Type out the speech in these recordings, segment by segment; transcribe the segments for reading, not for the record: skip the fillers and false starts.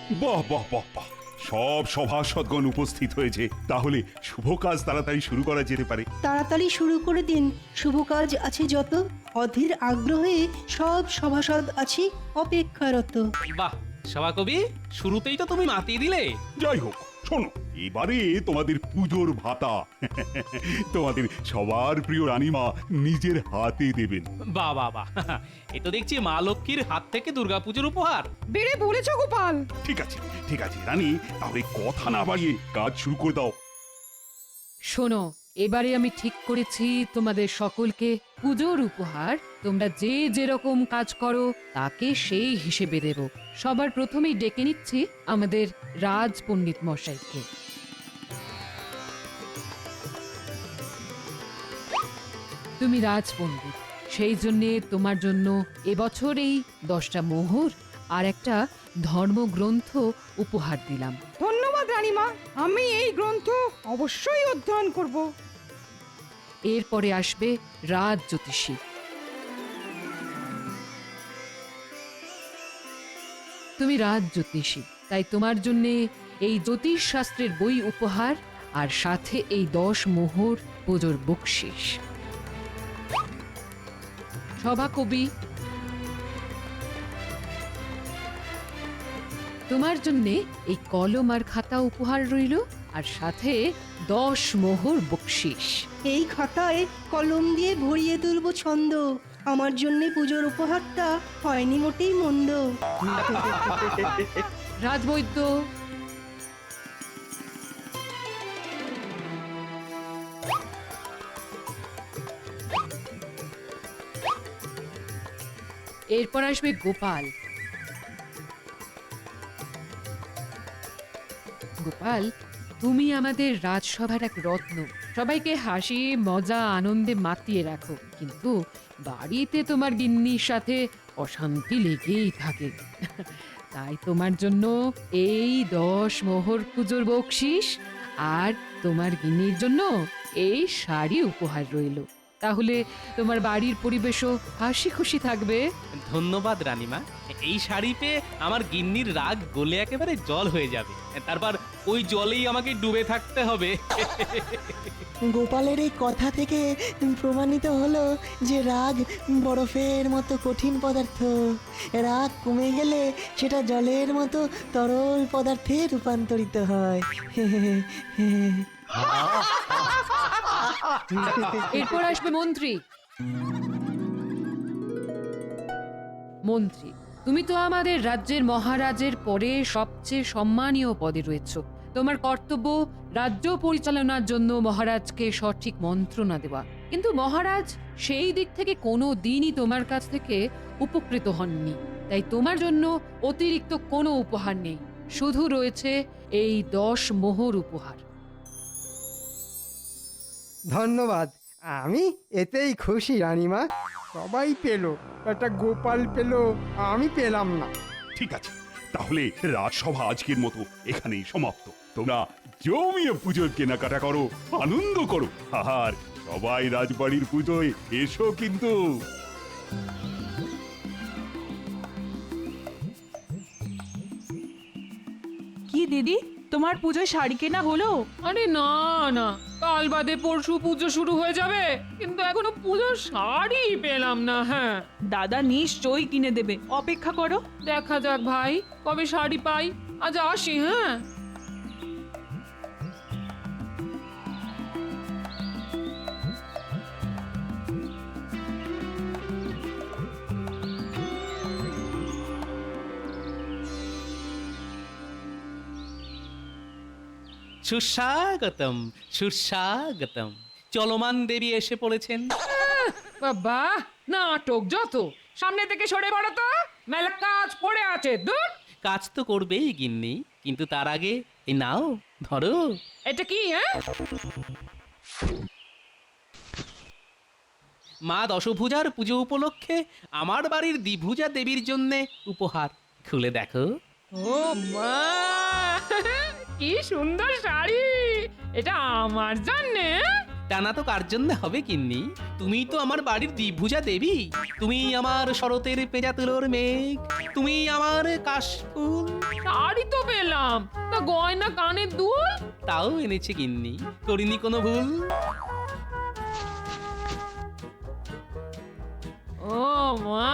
বাহ বাহ বাহ বাহ, সব সভাসদগণ উপস্থিত হয়েছে, তাহলে শুভ কাজ তাড়াতাড়ি শুরু করা যেতে পারে। তাড়াতাড়ি শুরু করে দিন, শুভ কাজ আছে যত। অধীর আগ্রহে সব সভাসদ আছি অপেক্ষারত। বাহ সভাকবি, শুরুতেই তো তুমি মাতিয়ে দিলে। যাই হোক, শোনো, এবারে তোমাদের পুজোর ভাতা তোমাদের সবার প্রিয় রানীমা নিজের হাতে দেবেন। বাহ বাহ বাহ, এ তো দেখছি মা লক্ষ্মীর হাত থেকে দুর্গাপুজোর উপহার। বেড়ে বলেছ গোপাল। ঠিক আছে ঠিক আছে রানী, তাহলে কথা না বাড়িয়ে কাজ শুরু করে দাও। শোনো, এবারে আমি ঠিক করেছি তোমাদের সকলকে পুজোর উপহার তোমরা যে যেরকম কাজ করো তাকে সেই হিসেবে দেব। সবার প্রথমেই ডেকে নিচ্ছি আমাদের রাজ পণ্ডিত মশাইকে। তুমি রাজ পণ্ডিত, সেই জন্যে তোমার জন্য এবছর এই 10টা মোহর আর একটা ধর্মগ্রন্থ উপহার দিলাম। ধন্যবাদ রানীমা, আমি এই গ্রন্থ অবশ্যই অধ্যয়ন করব। এরপরে আসবে রাজ জ্যোতিষী। তুমি রাজ জ্যোতিষী, তাই তোমার জন্যে এই জ্যোতিষ শাস্ত্রের বই উপহার আর সাথে এই 10 মোহর পুজোর বকশিস। সভাকবি, তোমার জন্যে এই কলম আর খাতা উপহার রইল আর সাথে 10 মোহর বকশিস। এই খাতায় কলম দিয়ে ভরিয়ে তুলব ছন্দ। আমার জন্য পুজোর উপহারটা হয়নি মোটেই মন্দ। রাজবৈদ্য, এরপর আসবে গোপাল। গোপাল, তুমি আমাদের রাজসভার এক রত্ন, সবাইকে হাসি মজা আনন্দে মাতিয়ে রাখো, কিন্তু বাড়িতে তোমার গিন্নির সাথে অশান্তি লেগেই থাকে। তাই তোমার জন্য এই 10 মোহর পুজোর বকশিস আর তোমার গিন্নির জন্য এই শাড়ি উপহার রইল। তাহলে তোমার বাড়ির পরিবেশও হাসি খুশি থাকবে। ধন্যবাদ রানীমা, এই শাড়ি পেয়ে আমার গিন্নির রাগ গলে একেবারে জল হয়ে যাবে, তারপর ওই জলেই আমাকে ডুবে থাকতে হবে। গোপালের এই কথা থেকে প্রমাণিত হলো যে রাগ বরফের মতো কঠিন পদার্থ। রাগ কমে গেলে সেটা জলের মতো তরল পদার্থে রূপান্তরিত হয়। এরপর আসবে মন্ত্রী। মন্ত্রী, তুমি তো আমাদের রাজ্যের মহারাজের পরে সবচেয়ে সম্মানীয় পদে রয়েছ। তোমার কর্তব্য রাজ্য পরিচালনার জন্য মহারাজকে সঠিক মন্ত্রণা দেওয়া, কিন্তু মহারাজ সেই দিক থেকে কোনো দিনই তোমার কাছ থেকে উপকৃত হননি। তাই তোমার জন্য অতিরিক্ত কোনো উপহার নেই, শুধু রয়েছে এই 10 মোহর উপহার। ধন্যবাদ, আমি এতেই খুশি রানীমা। সবাই পেল, একটা গোপাল পেল, আমি পেলাম না। ঠিক আছে, তাহলে রাজসভা আজকের মতো এখানেই সমাপ্ত। তোমরা জমিয়ে পুজোর কেনাকাটা করো, আনন্দ করো, আর সবাই রাজবাড়ির পুজোয় এসো কিন্তু। কি দিদি, তোমার পুজোয় শাড়ি কেনা হলো? আরে না না, কাল বাদে পরশু পুজো শুরু হয়ে যাবে, কিন্তু এখনো পুজোর শাড়ি পেলাম না। হ্যাঁ, দাদা নিশ্চয়ই কিনে দেবে, অপেক্ষা করো। দেখা যাক ভাই, কবে শাড়ি পাই। আজ আসি। হ্যাঁ, সুস্বাগতম সুস্বাগতম, চলমান দেবী এসে পড়েছেন। বাবা, নাটক যত, সামনে থেকে সরে পড়ো তো, মেলা কাজ পড়ে আছে। দূর, কাজ তো করবেই গিন্নি, কিন্তু তার আগে এই নাও ধরো। এটা কি? হ্যাঁ, মা দশভুজার পুজো উপলক্ষে আমার বাড়ির দ্বিভুজা দেবীর জন্য উপহার, খুলে দেখো। ও মা, কি সুন্দর শাড়ি! এটা আমার জন্যে? টানা তো কার জন্য হবে গিন্নি? তুমি তো আমার বাড়ির দ্বিভুজা দেবী, তুমি আমার শরতের পেঁজা তুলোর মেঘ, তুমি আমার কাশফুল। শাড়ি তো পেলাম, তা গয়না কানের দুল? তাও এনেছে গিন্নি, করিনি কোনো ভুল। ও মা,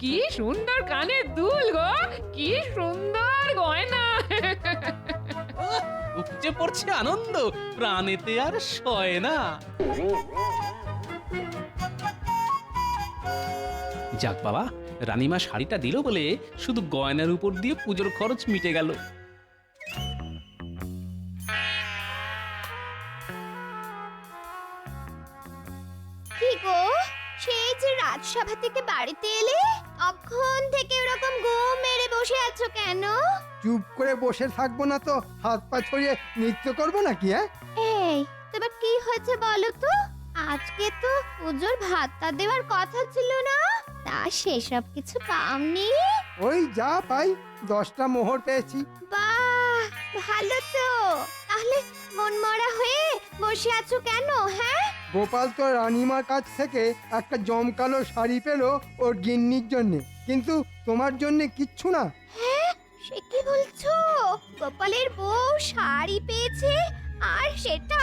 কি সুন্দর কানের দুল গো, কি সুন্দর গয়না। উপচে পড়ছে আনন্দ, প্রাণেতে আর সয় না। যাক বাবা, রানীমা শাড়িটা দিল বলে শুধু গয়নার উপর দিয়ে পুজোর খরচ মিটে গেল। কি গো, সেই যে রাজসভা থেকে বাড়িতে এলে অখন থেকে ওরকম ঘুম মেরে বসে আছো কেন? চুপ করে বসে থাকবো না তো হাত পা ছড়িয়ে নৃত্য করবো নাকি? এই তোমার কি হয়েছে বলো তো? আজকে তো পুজোর ভাতটা দেওয়ার কথা ছিল না, তা সেসব কিছু পাওনি? ওই যা পাই 10টা মোহর পেয়েছি। বাহ, ভালো তো। তাহলে মনমরা হয়ে বসে আছো কেন? হ্যাঁ, গোপাল তো রানীমার কাছ থেকে একটা জমকালো শাড়ি পেলো ওর গিন্নির জন্যে, কিন্তু তোমার জন্যে কিচ্ছু না। হ্যাঁ, সে কি বলছো? গোপালের বউ শাড়ি পেয়েছে আর সেটা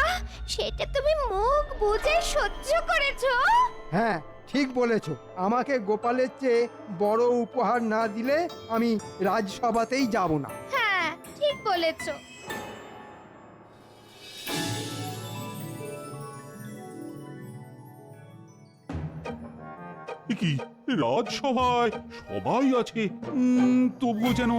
সেটা তুমি মুখ বুজে সহ্য করেছো? হ্যাঁ, ঠিক বলেছো। আমাকে গোপালের চেয়ে বড় উপহার না দিলে আমি রাজসভাতেই যাব না। হ্যাঁ, ঠিক বলেছো। এ কি, রাজসভায় সবাই আছে, তবুও যেন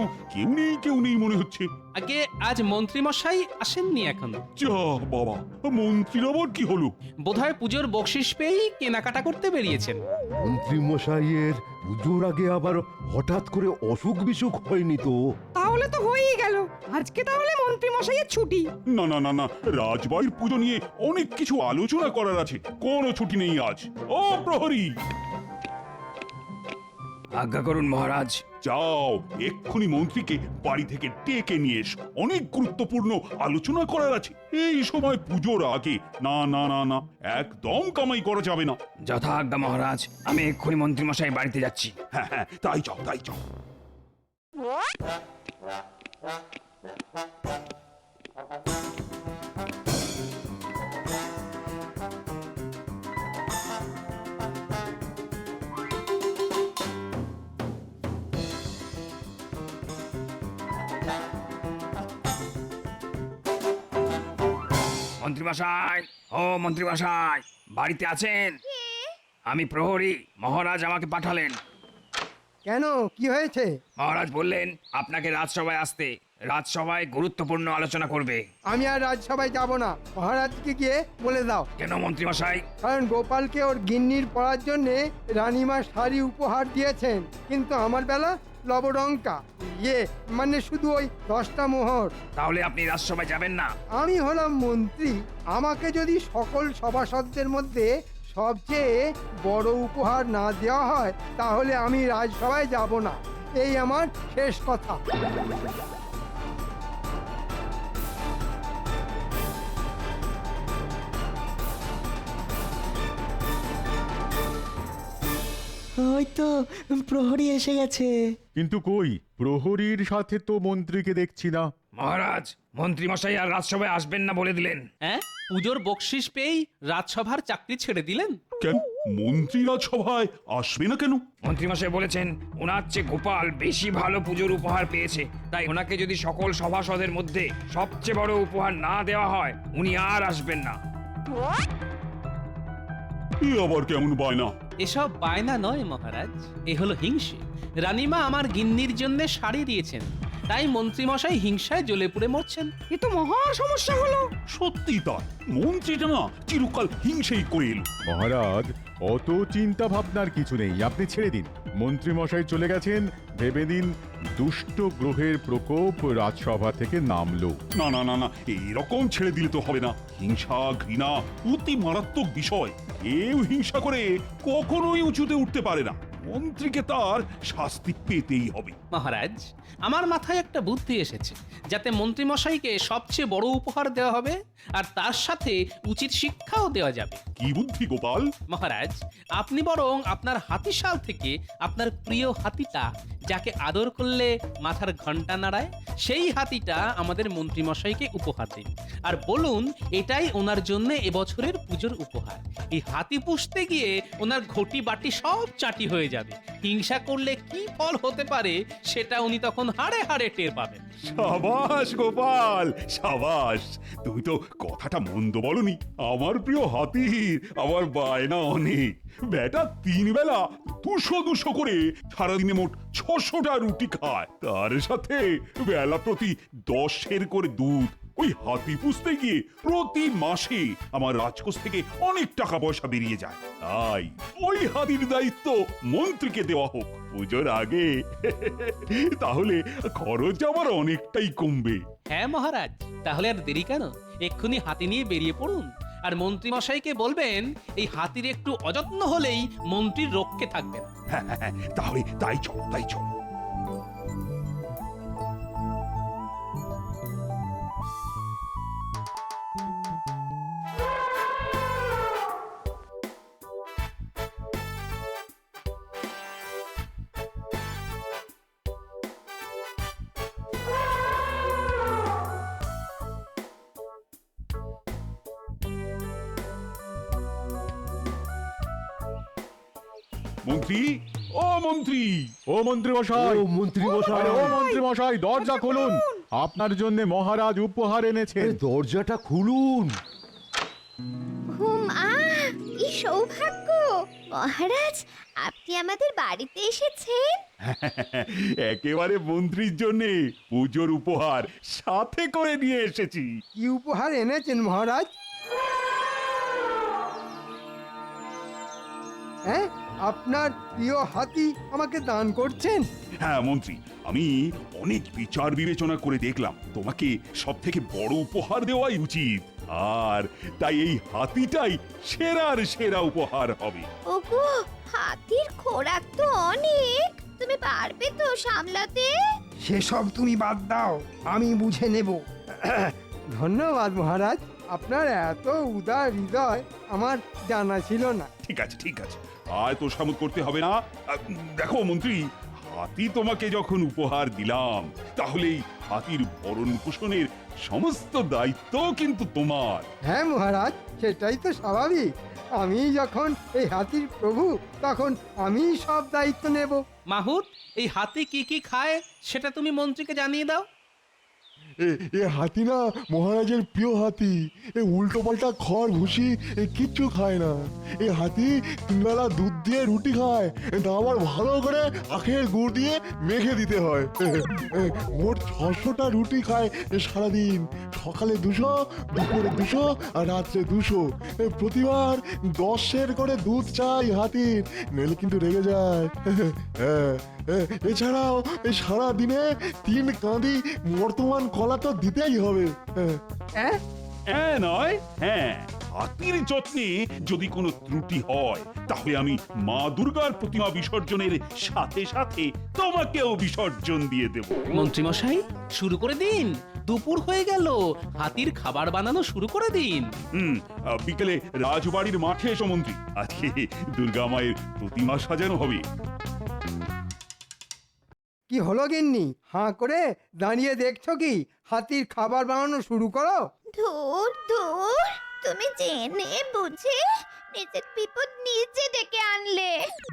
কেউ নেই মনে হচ্ছে। আগে আজ মন্ত্রী মশাই আসেননি এখনো। যা বাবা, মন্ত্রীর আবার কি হলো? বোধহয় পুজোর বকশিস পেয়েই কেনাকাটা করতে বেরিয়েছেন। মন্ত্রী মশাইয়ের পুজোর আগে আবার হঠাৎ করে অসুখ বিসুখ হয়নি তো? তাহলে তো হয়েই গেল। আজকে তাহলে মন্ত্রী মশাইয়ের ছুটি। না না না না, রাজবাড়ির পুজো নিয়ে অনেক কিছু আলোচনা করার আছে, কোনো ছুটি নেই আজ। ও প্রহরী, আজ্ঞা করুন মহারাজ। যাও এক্ষুনি মন্ত্রীকে বাড়ি থেকে ডেকে নিয়ে এসো, অনেক গুরুত্বপূর্ণ আলোচনা করার আছে এই সময় পুজোর আগে। না না না না, একদম কামাই করা যাবে না। যথা আজ্ঞা মহারাজ, আমি এক্ষুনি মন্ত্রী মশাই বাড়িতে যাচ্ছি। হ্যাঁ হ্যাঁ, তাই যাও তাই যাও। মন্ত্রী মশাই, ও মন্ত্রী মশাই, বাড়িতে আছেন? আমি প্রহরী, মহারাজ আমাকে পাঠালেন। কেন, কি হয়েছে? মহারাজ বললেন আপনাকে রাজসভায় আসতে, রাজসভায় গুরুত্বপূর্ণ আলোচনা করবে। আমি আর রাজসভায় যাব না, মহারাজকে গিয়ে বলে দাও। কেন মন্ত্রী মশাই? কারণ গোপালকে ওর গিন্নির পড়ার জন্যে রানীমা শাড়ি উপহার দিয়েছেন, কিন্তু আমার বেলা লবডঙ্কা, মানে শুধু ওই 10টা মোহর। তাহলে আপনি রাজসভায় যাবেন না? আমি হলাম মন্ত্রী, আমাকে যদি সকল সভাসদদের মধ্যে সবচেয়ে বড় উপহার না দেওয়া হয় তাহলে আমি রাজসভায় যাব না, এই আমার শেষ কথা। ওই তো প্রহরী এসে গেছে। কিন্তু কই, প্রহরীর সাথে তো মন্ত্রীকে দেখছি না। মহারাজ, মন্ত্রী মশাই আর রাজসভায় আসবেন না বলে দিলেন। হ্যাঁ, পুজোর বকশিস পেয়েই রাজসভার চাকরি ছেড়ে দিলেন। কেন, মন্ত্রী রাজসভায় আসবে না কেন? মন্ত্রী মশাই বলেছেন ওনার চেয়ে গোপাল বেশি ভালো পুজোর উপহার পেয়েছে, তাই ওনাকে যদি সকল সভাসদের মধ্যে সবচেয়ে বড় উপহার না দেওয়া হয় উনি আর আসবেন না। এ আবার কেমন বায়না? এসব বায়না নয় মহারাজ, এ হলো হিংসে। রানীমা আমার গিন্নির জন্য শাড়ি দিয়েছেন, তাই মন্ত্রী মশাই হিংসায় জ্বলে পুড়ে মরছেন। এ তো মহা সমস্যা হলো। সত্যি তাই, মন্ত্রীটা না চিরকাল হিংসেই করে এলো। মহারাজ, অত চিন্তা ভাবনার কিছু নেই, আপনি ছেড়ে দিন। মন্ত্রী মশাই চলে গেছেন, ভেবে দিন দুষ্ট গ্রহের প্রকোপ রাজসভা থেকে নামলো। না না না না, এরকম ছেড়ে দিলে তো হবে না। হিংসা ঘৃণা অতি মারাত্মক বিষয়, কেউ হিংসা করে কখনোই উঁচুতে উঠতে পারে না। মন্ত্রীকে তার শাস্তি পেতেই হবে। মহারাজ, আমার মাথায় একটা বুদ্ধি এসেছে, যাতে মন্ত্রী মশাইকে সবচেয়ে বড় উপহার দেওয়া হবে আর তার সাথে উচিত শিক্ষাও দেওয়া যাবে। কি বুদ্ধি গোপাল? মহারাজ, আপনি বরং আপনার হাতিশাল থেকে আপনার প্রিয় হাতিটা, যাকে আদর করলে মাথার ঘন্টা নাড়ায়, সেই হাতিটা আমাদের মন্ত্রী মশাইকে উপহার দিন আর বলুন এটাই ওনার জন্য এবছরের পুজোর উপহার। এই হাতি পুষতে গিয়ে ওনার ঘটি বাটি সব চাটি হয়ে যাবে। হিংসা করলে কি ফল হতে পারে সেটা উনি তখন হাড়ে হাড়ে টের পাবেন। সাবাস গোপাল, সাবাস। তুমি তো কথাটা মন্দ বলনি। আমার প্রিয় হাতির আমার বায়না অনেক। বেটা 3 বেলা 200 করে সারাদিনে মোট 600টা রুটি খায়, তার সাথে বেলা প্রতি 10 করে দুধ। ওই হাতি পুষতে গিয়ে প্রতি মাসে আমার রাজকোষ থেকে অনেক টাকা পয়সা বেরিয়ে যায়। তাই ওই হাতির দায়িত্ব মন্ত্রীকে দেওয়া হোক পুজোর আগে। তাহলে খরচ আমার অনেকটাই কমবে। হ্যাঁ মহারাজ, তাহলে আর দেরি কেন? এক্ষুনি হাতি নিয়ে বেরিয়ে পড়ুন আর মন্ত্রী মশাইকে বলবেন এই হাতির একটু অযত্ন হলেই মন্ত্রীর রক্ষে থাকবেন। হ্যাঁ, তাহলে তাই চল, তাই চল। মন্ত্রী, ও মন্ত্রী, ও মন্ত্রী মশাই, মন্ত্রী মশাই, ও মন্ত্রী মশাই, দরজা খুলুন। আপনার জন্য মহারাজ উপহার এনেছেন। দরজাটা খুলুন। কি সৌভাগ্য! মহারাজ, আপনি আমাদের বাড়িতে এসেছেন। একেবারে মন্ত্রীর জন্য পুজোর উপহার সাথে করে নিয়ে এসেছি। কি উপহার এনেছেন মহারাজ? হ্যাঁ, আপনার প্রিয় হাতি আমাকে দান করছেন? হ্যাঁ মন্ত্রী, আমি অনেক বিচার বিবেচনা করে দেখলাম তোমাকে সব থেকে বড় উপহার দেওয়াই উচিত, আর তাই এই হাতিটাই সেরার সেরা উপহার হবে। ওগো, হাতির খোরাক তো অনেক, তুমি পারবে তো সামলাতে? সেসব তুমি বাদ দাও, আমি বুঝে নেব। ধন্যবাদ মহারাজ, আপনার এত উদার হৃদয় আমার জানা ছিল না। ঠিক আছে, ঠিক আছে, আর তো সামুদ করতে হবে না। দেখো মন্ত্রী, হাতি তোমাকে যখন উপহার দিলাম, তাহলে এই হাতির ভরণ পোষণের সমস্ত দায়িত্ব কিন্তু তোমার। হ্যাঁ মহারাজ, সেটাই তো স্বাভাবিক। আমি যখন এই হাতির প্রভু, তখন আমি সব দায়িত্ব নেব। মাহুত, এই হাতি কি কি খায় সেটা তুমি মন্ত্রীকে জানিয়ে দাও। এ হাতি না মহারাজের প্রিয় হাতি। এ উল্টো পাল্টা খড় ভুসি কিচ্ছু খায় না। এই হাতি 3 বেলা দুধ দিয়ে রুটি খায়, তা আবার ভালো করে আখের গুড় দিয়ে মেখে দিতে হয়। মোট 600টা রুটি খায় সারাদিন। সকালে 200, দুপুরে 200 আর রাত্রে 200। প্রতিবার 10 সের করে দুধ চাই হাতির, নইলে কিন্তু রেগে যায়। এছাড়াও সারা দিনে 3 কাঁদি বর্তমান কলা তো দিতেই হবে। হ্যাঁ হ্যাঁ নয়, হ্যাঁ, হাতির যত্নে যদি কোনো ত্রুটি হয়, তাহলে আমি মা দুর্গার প্রতিমা বিসর্জনের সাথে সাথে তোমাকেও বিসর্জন দিয়ে দেব। মন্ত্রী মশাই, শুরু করে দিন। দুপুর হয়ে গেল, হাতির খাবার বানানো শুরু করে দিন। বিকেলে রাজবাড়ির মাঠে এসো মন্ত্রী, আজকে দুর্গা মায়ের প্রতিমা সাজানো হবে। কি হলো গিন্নি, হাঁ করে দাঁড়িয়ে দেখছো কি? হাতির খাবার বানানো শুরু করো। ধুর ধুর, তুমি জেনে বুঝে নিজের বিপদ নিজে ডেকে আনলে।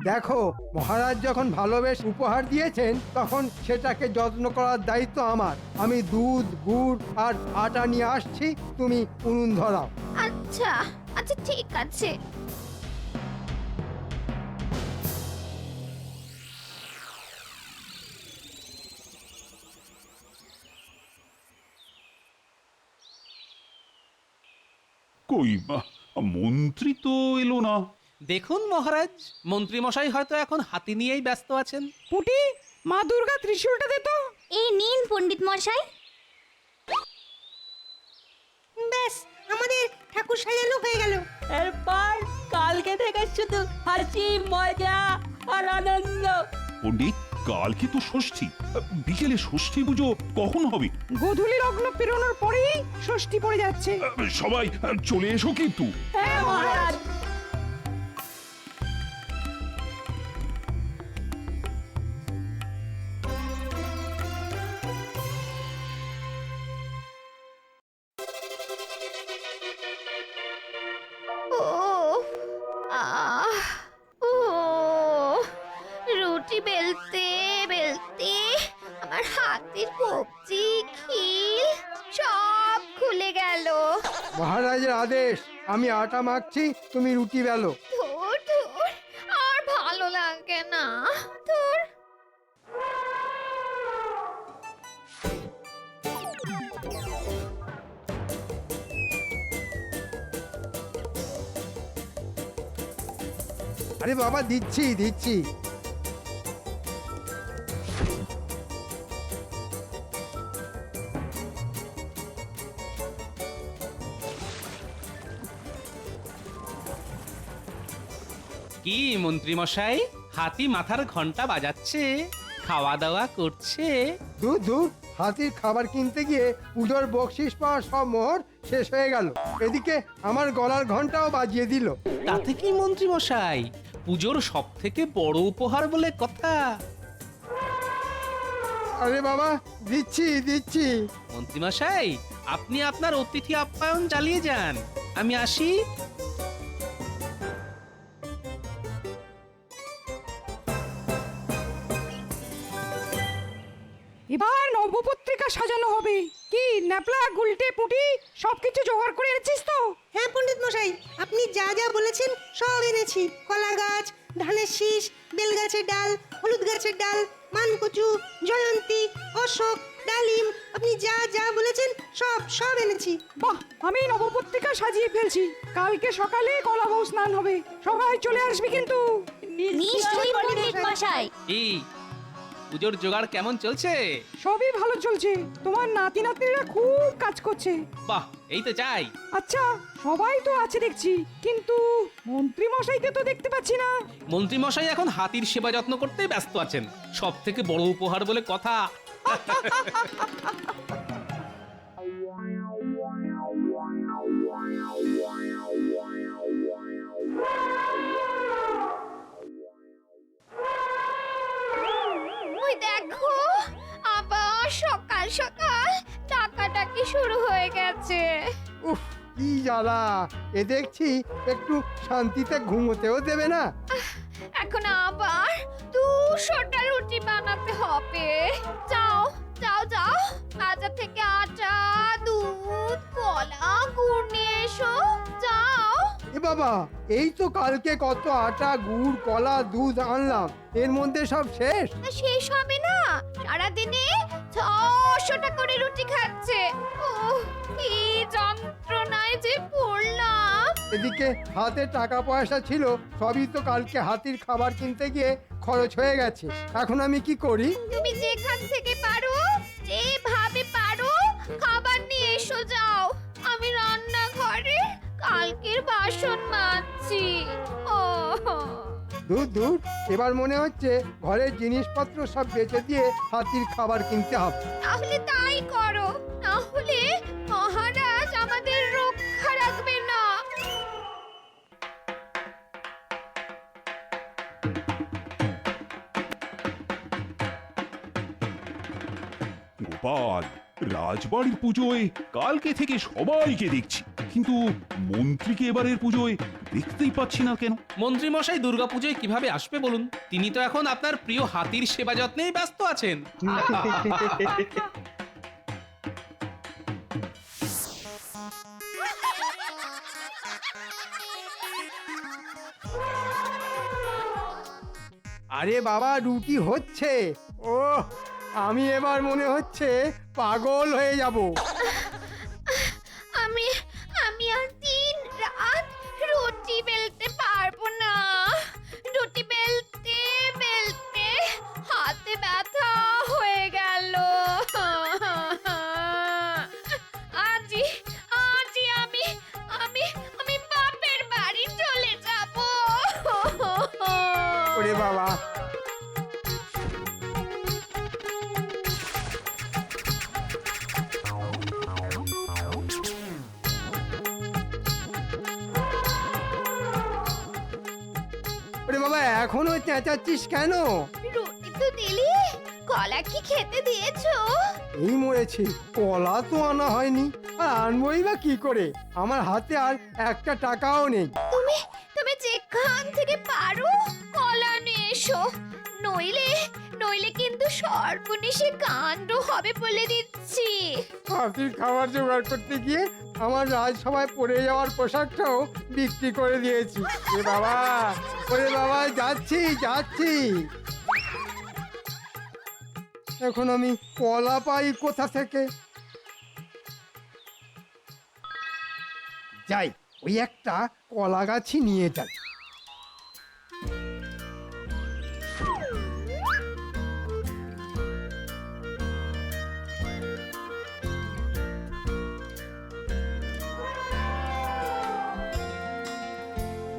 দেখো, মহারাজ যখন ভালোবেসে উপহার দিয়েছেন, তখন সেটাকে যত্ন করার দায়িত্ব আমার। আমি দুধ, গুড় আর আটা নিয়ে আসছি, তুমি উনুন ধরাও। আচ্ছা আচ্ছা, ঠিক আছে। কই মন্ত্রী তো এলো না। দেখুন মহারাজ, মন্ত্রী মশাই হয়তো এখন হাতি নিয়েই ব্যস্ত আছেন। পুটি, মা দুর্গা ত্রিশূলটা দে তো। এই নিন পণ্ডিত মশাই। ব্যাস, আমাদের ঠাকুর সাজানো হয়ে গেল। এরপর কালকে থেকে শুধু হাসি মজা আর আনন্দ। পণ্ডিত, কালকে তো ষষ্ঠী, বিকেলে ষষ্ঠী পুজো কখন হবে? গোধূলি লগ্ন পেরোনোর পরেই ষষ্ঠী পড়ে যাচ্ছে। সবাই চলে এসো কিন্তু। হ্যাঁ মহারাজ। ও আহ ও রুটি বেলতে বেলতে আমার হাতের কবজি খিল সব খুলে গেল। মহারাজের আদেশ, আমি আটা মাখছি, তুমি রুটি বেলো। ধুর ধুর, আর ভালো লাগে না। ধুর। আরে বাবা, দিচ্ছি দিচ্ছি। কি মন্ত্রী মশাই, হাতি মাথার ঘন্টা বাজাচ্ছে, খাওয়া দাওয়া করছে? দূর দূর, হাতির খাবার কিনতে গিয়ে পুজোর বকশিস পাওয়ার সব মোহর শেষ হয়ে গেল। এদিকে আমার গলার ঘন্টাও বাজিয়ে দিল। তাতে কি মন্ত্রী মশাই, পুজোর সব থেকে বড় উপহার বলে কথা। আরে বাবা, দিচ্ছি দিচ্ছি। মন্ত্রী মশাই, আপনি আপনার অতিথি আপ্যায়ন চালিয়ে যান, আমি আসি। এবার নবপত্রিকা সাজানো হবে। কি ন্যাপলা গুলটে পুটি সবকিছু জোগাড় করে এনেছিস তো? হ্যাঁ পণ্ডিত মশাই, আপনি যা যা বলেছেন সব এনেছি। কলা গাছ, ধানের শীষ, বেল গাছের ডাল, হলুদ গাছের ডাল, মানকচু, জয়ন্তী, অশোক, ডালিম, আপনি যা যা বলেছেন সব সব এনেছি। বাহ, আমি নবপত্রিকা সাজিয়ে ফেলছি। কালকে সকালে কলাবউ স্নান হবে, সবাই চলে আসবি কিন্তু। নিশ্চয়ই পণ্ডিত মশাই। কি পুজোর জোগাড় কেমন চলছে? সবই ভালো চলছে, তোমার নাতি নাতনিরা খুব কাজ করছে। বাহ, এই তো চাই। আচ্ছা, সবাই তো আছে দেখছি, কিন্তু মন্ত্রী মশাইকে তো দেখতে পাচ্ছি না। মন্ত্রী মশাই এখন হাতির সেবা যত্ন করতে ব্যস্ত আছেন, সব থেকে বড় উপহার বলে কথা। ওই দেখো, আবার সকাল সকাল ডাকাডাকি শুরু হয়ে গেছে। উফ, কি জ্বালা! এ দেখছি একটু শান্তিতে ঘুমোতেও দেবে না। এখন আবার 200টা রুটি বানাতে হবে। যাও যাও যাও, বাজার থেকে আটা, দুধ, কলা, গুড় নিয়ে এসো। যাও। এ বাবা, এই তো কালকে কত আটা, গুড়, কলা, দুধ আনলাম, এর মধ্যে সব শেষ। তা শেষ হবে না, সারাদিনে 600টা করে রুটি খাচ্ছে। ওহ, কি যন্ত্রণায় যে পড়লাম। এদিকে হাতে টাকা পয়সা ছিল, সবই তো কালকে হাতির খাবার কিনতে গিয়ে খরচ হয়ে গেছে। এখন আমি কি করি? তুমি যেখান থেকে পারো, যেভাবে পারো খাবার নিয়ে এসো। যাও, আমি রান্নাঘরে কালকের বাসন মাজছি। ও দূর দূর, এবার মনে হচ্ছে ঘরের জিনিসপত্র সব বেচে দিয়ে হাতির খাবার কিনতে হবে। তাহলে তাই করো, না হলে মহারাজ আমাদের রক্ষা রাখবে না। গোপাল, রাজবাড়ির পুজোয় কালকে থেকে সবাইকে দেখছি, কিন্তু মন্ত্রীকে এবারের পুজোয় দেখতেই পাচ্ছি না কেন? মন্ত্রী মশাই দুর্গাপুজোয় কিভাবে আসবে বলুন? তিনি তো এখন আপনার প্রিয় হাতির সেবা যত্নেই ব্যস্ত আছেন। আরে বাবা, রুটি হচ্ছে। ও, আমি এবার মনে হচ্ছে পাগল হয়ে যাব। আমি আমি আর দিন রাত রুটি বেলতে পারবো না। রুটি বেলতে বেলতে হাতে ব্যথা হয়ে গেল। আজই আজই আমি আমি আমি বাপের বাড়ি চলে যাব। ওরে বাবা, এখনো চেঁচাচ্ছিস কেন? রুটি তো দিলি, কলা কি খেতে দিয়েছো? এই মরেছে, কলা তো আনা হয়নি, আর আনবই বা কি করে? আমার হাতে আর একটা টাকাও নেই। তুমি তুমি যেখান থেকে পারো কলা নিয়ে এসো, নইলে নইলে কিন্তু সর্বনেশে কাণ্ড হবে বলে দিচ্ছি। হাতির খাবার জোগাড় করতে গিয়ে আমার রাজসভায় পড়ে যাওয়ার পোশাকটাও বিক্রি করে দিয়েছি। ওরে বাবা যাচ্ছি যাচ্ছি। এখন আমি কলা পাই কোথা থেকে? যাই, ওই একটা কলা গাছই নিয়ে যাই।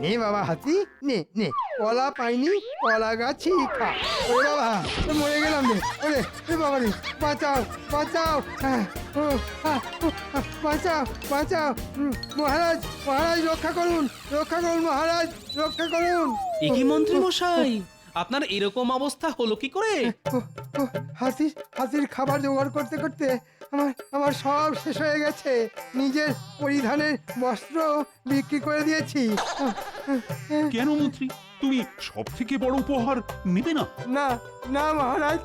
নে বাবা হাতি, নে নে, কলা পাইনি, কলা গাছই খা। ওরে বাবা, মরে গেলাম রে। ওরে বাবা রে, বাঁচাও বাঁচাও, বাঁচাও বাঁচাও। মহারাজ মহারাজ রক্ষা করুন, রক্ষা করুন মহারাজ, রক্ষা করুন। এ কি মন্ত্রী মশাই, আপনার এরকম অবস্থা হলো কি করে? হাতির খাবার জোগাড় করতে করতে আমার সব শেষ হয়ে গেছে। নিজের পরিধানের বস্ত্র বিক্রি করে দিয়েছি। কেন মন্ত্রী, তুমি সব থেকে বড় উপহার নেবে না? না না মহারাজ,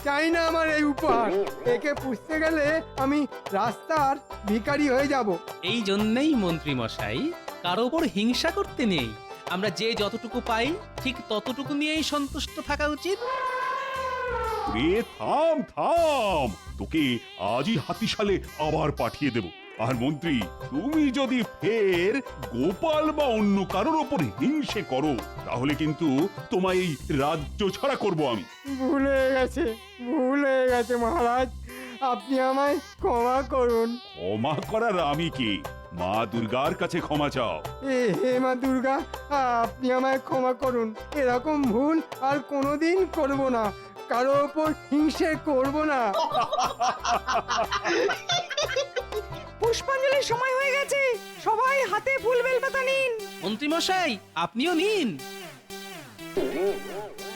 চাই না আমার এই উপহার। একে পুষতে গেলে আমি রাস্তার ভিখারি হয়ে যাব। এই জন্যই মন্ত্রী মশাই, কারো ওপর হিংসা করতে নেই। আমরা যে যতটুকু পাই ঠিক ততটুকু নিয়েই সন্তুষ্ট থাকা উচিত। রে থাম থাম, তোকে আজই হাতিশালে আবার পাঠিয়ে দেব। আর মন্ত্রী, তুমি যদি ফের গোপাল বা অন্য কারোর ওপর হিংসে করো, তাহলে কিন্তু তোমায় এই রাজ্য ছাড়া করব আমি। ভুল হয়ে গেছে মহারাজ, আপনি আমায় ক্ষমা করুন। ক্ষমা করার আমি কি? মা দুর্গার কাছে ক্ষমা চাও। হে মা দুর্গা, আপনি আমায় ক্ষমা করুন। এরকম ভুল আর কোনোদিন করব না, কারো ওপর হিংসে করব না। পুষ্পাঞ্জলির সময় হয়ে গেছে, সবাই হাতে ফুল বেলপাতা নিন। মন্ত্রী মশাই, আপনিও নিন।